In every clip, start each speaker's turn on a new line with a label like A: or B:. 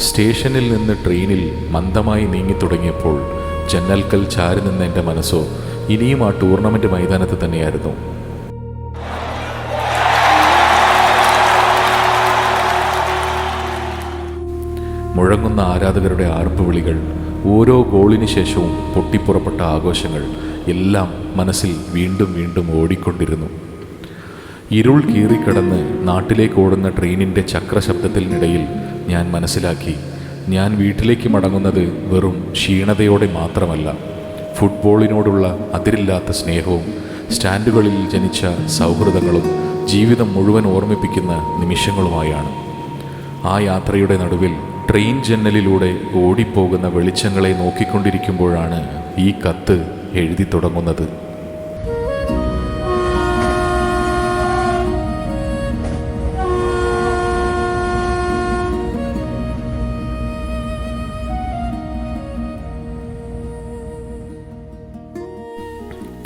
A: സ്റ്റേഷനിൽ നിന്ന് ട്രെയിനിൽ മന്ദമായി നീങ്ങിത്തുടങ്ങിയപ്പോൾ ജന്നൽക്കൽ ചാരി നിന്ന എൻ്റെ മനസ്സോ ഇനിയും ആ ടൂർണമെൻ്റ് മൈതാനത്ത് തന്നെയായിരുന്നു. മുഴങ്ങുന്ന ആരാധകരുടെ ആർപ്പുവിളികൾ, ഓരോ ഗോളിന് ശേഷവും പൊട്ടിപ്പുറപ്പെട്ട ആഘോഷങ്ങൾ എല്ലാം മനസ്സിൽ വീണ്ടും വീണ്ടും ഓടിക്കൊണ്ടിരുന്നു. ഇരുൾ കീറിക്കടന്ന് നാട്ടിലേക്ക് ഓടുന്ന ട്രെയിനിൻ്റെ ചക്രശബ്ദത്തിനിടയിൽ ഞാൻ മനസ്സിലാക്കി, ഞാൻ വീട്ടിലേക്ക് മടങ്ങുന്നത് വെറും ക്ഷീണതയോടെ മാത്രമല്ല, ഫുട്ബോളിനോടുള്ള അതിരില്ലാത്ത സ്നേഹവും സ്റ്റാൻഡുകളിൽ ജനിച്ച സൗഹൃദങ്ങളും ജീവിതം മുഴുവൻ ഓർമ്മിപ്പിക്കുന്ന നിമിഷങ്ങളുമായാണ്. ആ യാത്രയുടെ നടുവിൽ ട്രെയിൻ ജന്നലിലൂടെ ഓടിപ്പോകുന്ന വെളിച്ചങ്ങളെ നോക്കിക്കൊണ്ടിരിക്കുമ്പോഴാണ് ഈ കത്ത് എഴുതി തുടങ്ങുന്നത്.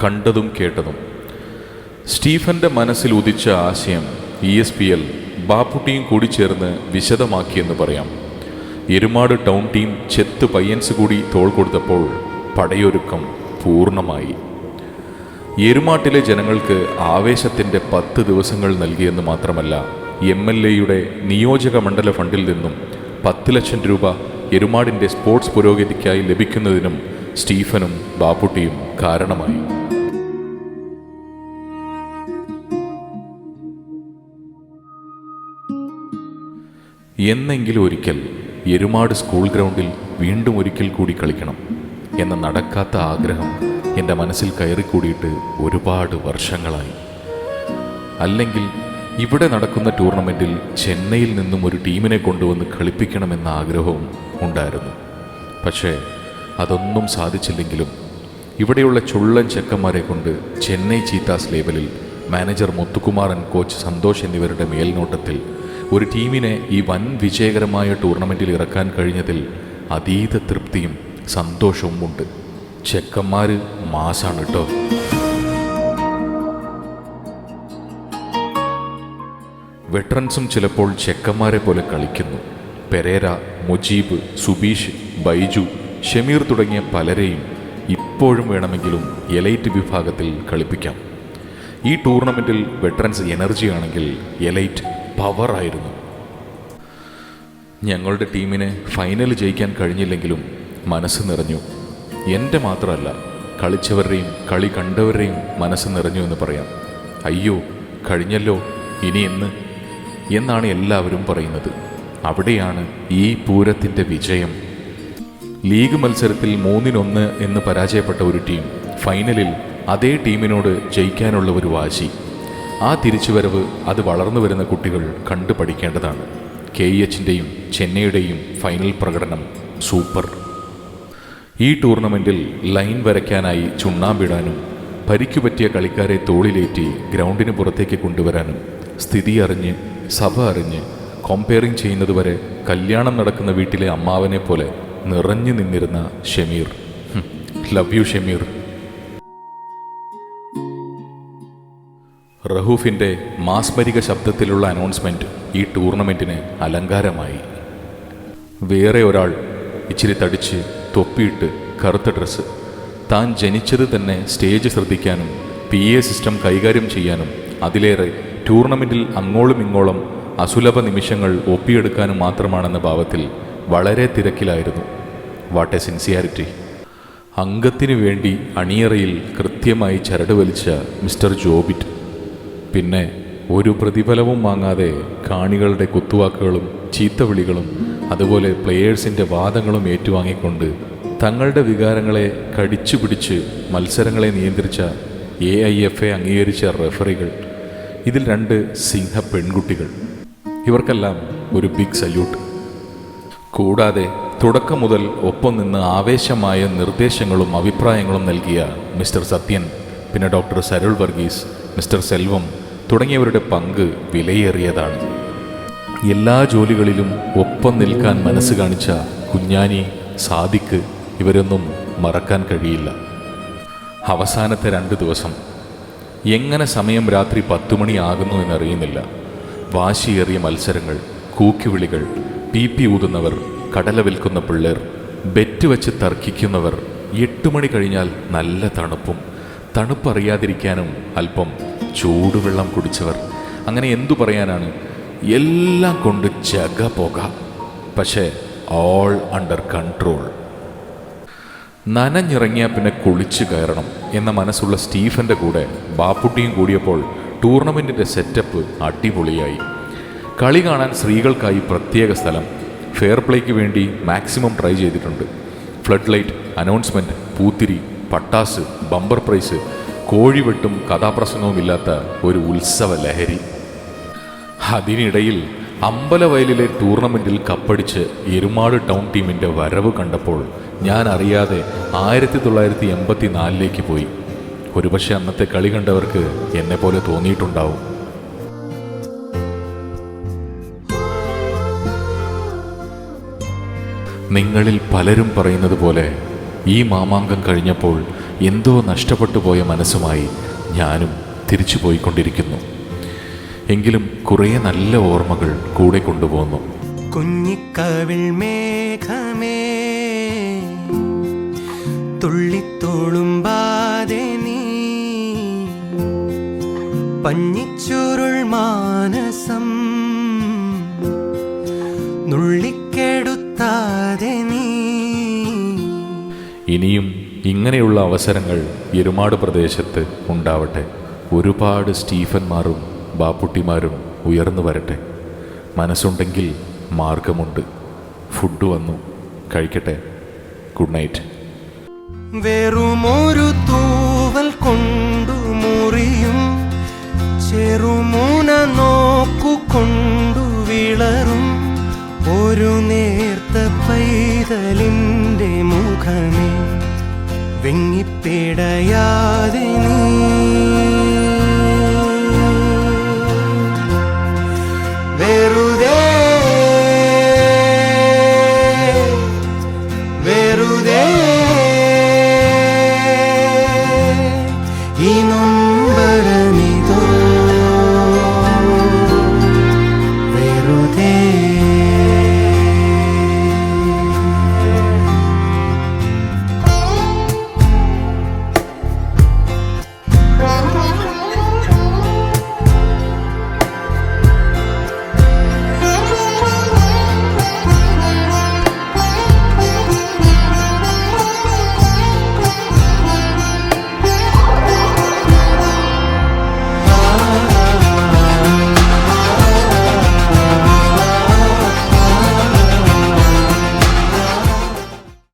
A: കണ്ടതും കേട്ടതും. സ്റ്റീഫന്റെ മനസ്സിൽ ഉദിച്ച ആശയം ESPL ബാപ്പുട്ടിയും കൂടി ചേർന്ന് വിശദമാക്കിയെന്ന് പറയാം. എരുമാട് ടൗൺ ടീം ചെത്ത് പയ്യൻസ് കൂടി തോൾ കൊടുത്തപ്പോൾ പടയൊരുക്കം പൂർണ്ണമായി. എരുമാട്ടിലെ ജനങ്ങൾക്ക് ആവേശത്തിൻ്റെ 10 ദിവസങ്ങൾ നൽകിയെന്ന് മാത്രമല്ല, MLAയുടെ നിയോജക മണ്ഡല ഫണ്ടിൽ നിന്നും 10 ലക്ഷം രൂപ എരുമാടിൻ്റെ സ്പോർട്സ് പുരോഗതിക്കായി ലഭിക്കുന്നതിനും സ്റ്റീഫനും ബാപ്പുട്ടിയും കാരണമായി. എന്നെങ്കിലും ഒരിക്കൽ എരുമാട് സ്കൂൾ ഗ്രൗണ്ടിൽ വീണ്ടും ഒരിക്കൽ കൂടി കളിക്കണം എന്ന നടക്കാത്ത ആഗ്രഹം എൻ്റെ മനസ്സിൽ കയറിക്കൂടിയിട്ട് ഒരുപാട് വർഷങ്ങളായി. അല്ലെങ്കിൽ ഇവിടെ നടക്കുന്ന ടൂർണമെൻറ്റിൽ ചെന്നൈയിൽ നിന്നും ഒരു ടീമിനെ കൊണ്ടുവന്ന് കളിപ്പിക്കണമെന്ന ആഗ്രഹവും ഉണ്ടായിരുന്നു. പക്ഷേ അതൊന്നും സാധിച്ചില്ലെങ്കിലും ഇവിടെയുള്ള ചുള്ളൻ ചെക്കന്മാരെ കൊണ്ട് ചെന്നൈ ചീത്താസ് ലേബലിൽ മാനേജർ മുത്തുകുമാരൻ, കോച്ച് സന്തോഷ് എന്നിവരുടെ മേൽനോട്ടത്തിൽ ഒരു ടീമിനെ ഈ വൻ വിജയകരമായ ടൂർണമെൻറ്റിൽ ഇറക്കാൻ കഴിഞ്ഞതിൽ അതീത തൃപ്തിയും സന്തോഷവും ഉണ്ട്. ചെക്കന്മാർ മാസാണ് കേട്ടോ. വെറ്ററൻസും ചിലപ്പോൾ ചെക്കന്മാരെ പോലെ കളിക്കുന്നു. പെരേര, മുജീബ്, സുബീഷ്, ബൈജു, ഷമീർ തുടങ്ങിയ പലരെയും ഇപ്പോഴും വേണമെങ്കിലും എലൈറ്റ് വിഭാഗത്തിൽ കളിപ്പിക്കാം. ഈ ടൂർണമെൻറ്റിൽ വെറ്ററൻസ് എനർജിയാണെങ്കിൽ എലൈറ്റ് പവറായിരുന്നു. ഞങ്ങളുടെ ടീമിനെ ഫൈനൽ ജയിക്കാൻ കഴിഞ്ഞില്ലെങ്കിലും മനസ്സ് നിറഞ്ഞു. എൻ്റെ മാത്രമല്ല, കളിച്ചവരുടെയും കളി കണ്ടവരുടെയും മനസ്സ് നിറഞ്ഞു എന്ന് പറയാം. അയ്യോ കഴിഞ്ഞല്ലോ, ഇനി എന്നാണ് എല്ലാവരും പറയുന്നത്. അവിടെയാണ് ഈ പൂരത്തിൻ്റെ വിജയം. ലീഗ് മത്സരത്തിൽ 3-1 എന്ന് പരാജയപ്പെട്ട ഒരു ടീം ഫൈനലിൽ അതേ ടീമിനോട് ജയിക്കാനുള്ള ഒരു വാശി. ആ തിരിച്ചുവരവ് അത് വളർന്നു വരുന്ന കുട്ടികൾ കണ്ടു പഠിക്കേണ്ടതാണ്. KEHൻ്റെയും ചെന്നൈയുടെയും ഫൈനൽ പ്രകടനം സൂപ്പർ. ഈ ടൂർണമെൻറ്റിൽ ലൈൻ വരയ്ക്കാനായി ചുണ്ണാമ്പിടാനും പരിക്കുപറ്റിയ കളിക്കാരെ തോളിലേറ്റി ഗ്രൗണ്ടിന് പുറത്തേക്ക് കൊണ്ടുവരാനും സ്ഥിതി അറിഞ്ഞ് സഭ അറിഞ്ഞ് കമ്പയറിംഗ് ചെയ്യുന്നതുവരെ കല്യാണം നടക്കുന്ന വീട്ടിലെ അമ്മാവനെ പോലെ നിറഞ്ഞു നിന്നിരുന്ന ഷമീർ. Love you Shameer. റഹൂഫിൻ്റെ മാസ്മരിക ശബ്ദത്തിലുള്ള അനൗൺസ്മെൻറ്റ് ഈ ടൂർണമെൻറ്റിന് അലങ്കാരമായി. വേറെ ഒരാൾ ഇച്ചിരി തടിച്ച് തൊപ്പിയിട്ട് കറുത്ത ഡ്രസ്സ്, താൻ ജനിച്ചത് തന്നെ സ്റ്റേജ് ശ്രദ്ധിക്കാനും PA സിസ്റ്റം കൈകാര്യം ചെയ്യാനും അതിലേറെ ടൂർണമെൻറ്റിൽ അങ്ങോളം ഇങ്ങോളം അസുലഭ നിമിഷങ്ങൾ ഒപ്പിയെടുക്കാനും മാത്രമാണെന്ന ഭാവത്തിൽ വളരെ തിരക്കിലായിരുന്നു. What A sincerity. അംഗത്തിനു വേണ്ടി അണിയറയിൽ കൃത്യമായി ചരട് വലിച്ച മിസ്റ്റർ ജോബിറ്റ്. പിന്നെ ഒരു പ്രതിഫലവും വാങ്ങാതെ കാണികളുടെ കുത്തുവാക്കുകളും ചീത്തവിളികളും അതുപോലെ പ്ലെയേഴ്സിൻ്റെ വാദങ്ങളും ഏറ്റുവാങ്ങിക്കൊണ്ട് തങ്ങളുടെ വികാരങ്ങളെ കടിച്ചു പിടിച്ച് മത്സരങ്ങളെ നിയന്ത്രിച്ച AIFA അംഗീകരിച്ച റെഫറികൾ. ഇതിൽ 2 സിംഹ പെൺകുട്ടികൾ. ഇവർക്കെല്ലാം ഒരു ബിഗ് സല്യൂട്ട്. കൂടാതെ തുടക്കം മുതൽ ഒപ്പം നിന്ന് ആവേശമായ നിർദ്ദേശങ്ങളും അഭിപ്രായങ്ങളും നൽകിയ മിസ്റ്റർ സത്യൻ, പിന്നെ ഡോക്ടർ സരുൾ വർഗീസ്, മിസ്റ്റർ സെൽവം തുടങ്ങിയവരുടെ പങ്ക് വിലയേറിയതാണ്. എല്ലാ ജോലികളിലും ഒപ്പം നിൽക്കാൻ മനസ്സ് കാണിച്ച കുഞ്ഞാനി, സാദിഖ് ഇവരൊന്നും മറക്കാൻ കഴിയില്ല. അവസാനത്തെ 2 ദിവസം എങ്ങനെ സമയം രാത്രി 10 മണിയാകുന്നു എന്നറിയുന്നില്ല. വാശിയേറിയ മത്സരങ്ങൾ, കൂക്കിവിളികൾ, PP ഊതുന്നവർ, കടല വിൽക്കുന്ന പിള്ളേർ, ബെറ്റ് വെച്ച് തർക്കിക്കുന്നവർ, 8 മണി കഴിഞ്ഞാൽ നല്ല തണുപ്പും തണുപ്പറിയാതിരിക്കാനും അല്പം ചൂടുവെള്ളം കുടിച്ചവർ, അങ്ങനെ എന്തു പറയാനാണ്, എല്ലാം കൊണ്ട് ജഗ പോക. പക്ഷേ ഓൾ അണ്ടർ കൺട്രോൾ. നനഞ്ഞിറങ്ങിയാൽ പിന്നെ കുളിച്ചു കയറണം എന്ന മനസ്സുള്ള സ്റ്റീഫൻ്റെ കൂടെ ബാപ്പുട്ടിയും കൂടിയപ്പോൾ ടൂർണമെൻറ്റിൻ്റെ സെറ്റപ്പ് അടിപൊളിയായി. കളി കാണാൻ സ്ത്രീകൾക്കായി പ്രത്യേക സ്ഥലം, ഫെയർ പ്ലേക്ക് വേണ്ടി മാക്സിമം ട്രൈ ചെയ്തിട്ടുണ്ട്. ഫ്ലഡ് ലൈറ്റ്, അനൗൺസ്മെൻറ്റ്, പൂത്തിരി, പട്ടാസ്, ബമ്പർ പ്രൈസ്, കോഴിവെട്ടും കഥാപ്രസംഗവുമില്ലാത്ത ഒരു ഉത്സവ ലഹരി. അതിനിടയിൽ അമ്പലവയലിലെ ടൂർണമെൻറ്റിൽ കപ്പടിച്ച് എരുമാട് ടൗൺ ടീമിൻ്റെ വരവ് കണ്ടപ്പോൾ ഞാൻ അറിയാതെ 1984 പോയി. ഒരുപക്ഷെ അന്നത്തെ കളി കണ്ടവർക്ക് എന്നെപ്പോലെ തോന്നിയിട്ടുണ്ടാവും. നിങ്ങളിൽ പലരും പറയുന്നത് പോലെ ഈ മാമാങ്കം കഴിഞ്ഞപ്പോൾ എന്തോ നഷ്ടപ്പെട്ടു പോയ മനസ്സുമായി ഞാനും തിരിച്ചു പോയിക്കൊണ്ടിരിക്കുന്നു. എങ്കിലും കുറേ നല്ല ഓർമ്മകൾ കൂടെ കൊണ്ടുപോകുന്നു.
B: കുഞ്ഞിക്കവിൾ മേഘമേ തുള്ളിത്തോളുമ്പാതെ നീ, പഞ്ഞിച്ചുരുൾ മാനസം നുള്ളിക്കെടുത്താതെ നീ.
A: ഇനിയും ഇങ്ങനെയുള്ള അവസരങ്ങൾ എരുമാട് പ്രദേശത്ത് ഉണ്ടാവട്ടെ. ഒരുപാട് സ്റ്റീഫന്മാരും ബാപ്പുട്ടിമാരും ഉയർന്നു വരട്ടെ. മനസ്സുണ്ടെങ്കിൽ മാർഗമുണ്ട്. ഫുഡ് വന്നു, കഴിക്കട്ടെ. Good night.
B: വെറുമൊരു തൂവൽ കൊണ്ടു മുറിയും ചെറുമുന നോക്കുകൊണ്ടു വിളറും ഒരു നേർത്ത പൈതലിൻ്റെ മുഖമേ, വെങ്ങിപ്പിടയാതെ